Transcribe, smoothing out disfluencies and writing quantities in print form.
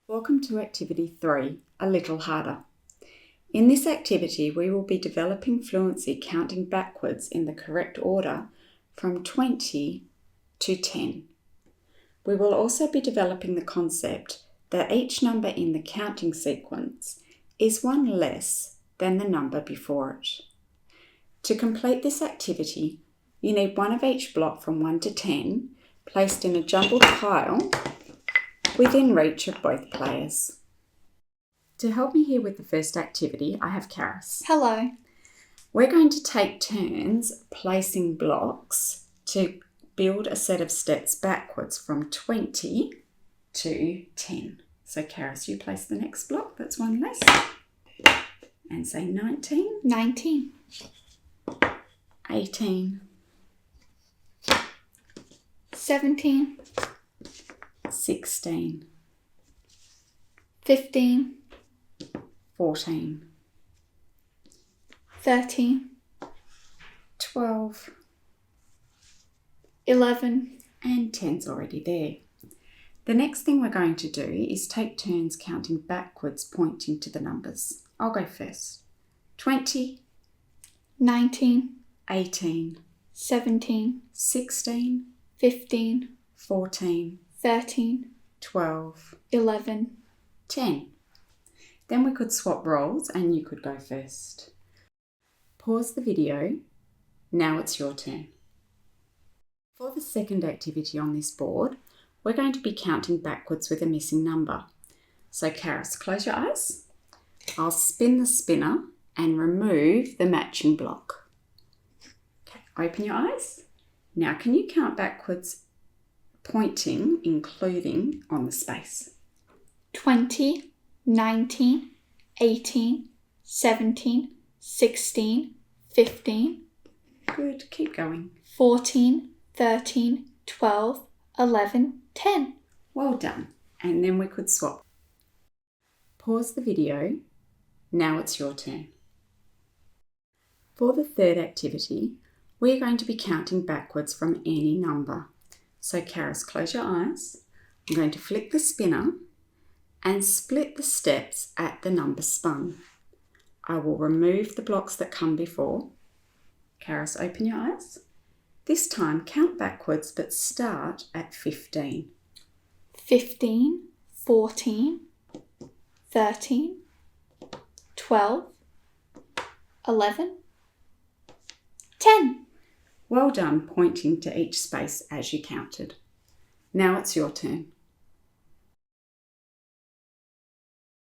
Welcome to Activity 3, A Little Harder. In this activity, we will be developing fluency counting backwards in the correct order from 20 to 10. We will also be developing the concept that each number in the counting sequence is one less than the number before it. To complete this activity, you need one of each block from 1 to 10 placed in a jumbled pile within reach of both players. To help me here with the first activity, I have Karis. Hello. We're going to take turns placing blocks to build a set of steps backwards from 20 to 10. So Karis, you place the next block, that's one less, and say 19. 19. 18. 17. 16. 15. 14. 13. 12. 11. And 10's already there. The next thing we're going to do is take turns counting backwards, pointing to the numbers. I'll go first. 20. 19. 18. 17. 16. 15. 14. 13. 12. 11. 10. Then we could swap roles and you could go first. Pause the video. Now it's your turn. For the second activity on this board, we're going to be counting backwards with a missing number. So Karis, close your eyes. I'll spin the spinner and remove the matching block. Okay, open your eyes. Now can you count backwards, pointing, including on the space? 20. 19. 18. 17. 16. 15. Good, keep going. 14. 13. 12. 11. 10. Well done. And then we could swap. Pause the video. Now it's your turn. For the third activity, we're going to be counting backwards from any number. So Karis, close your eyes. I'm going to flick the spinner and split the steps at the number spun. I will remove the blocks that come before. Karis, open your eyes. This time count backwards but start at 15. 15. 14. 13. 12. 11. 10. Well done pointing to each space as you counted. Now it's your turn.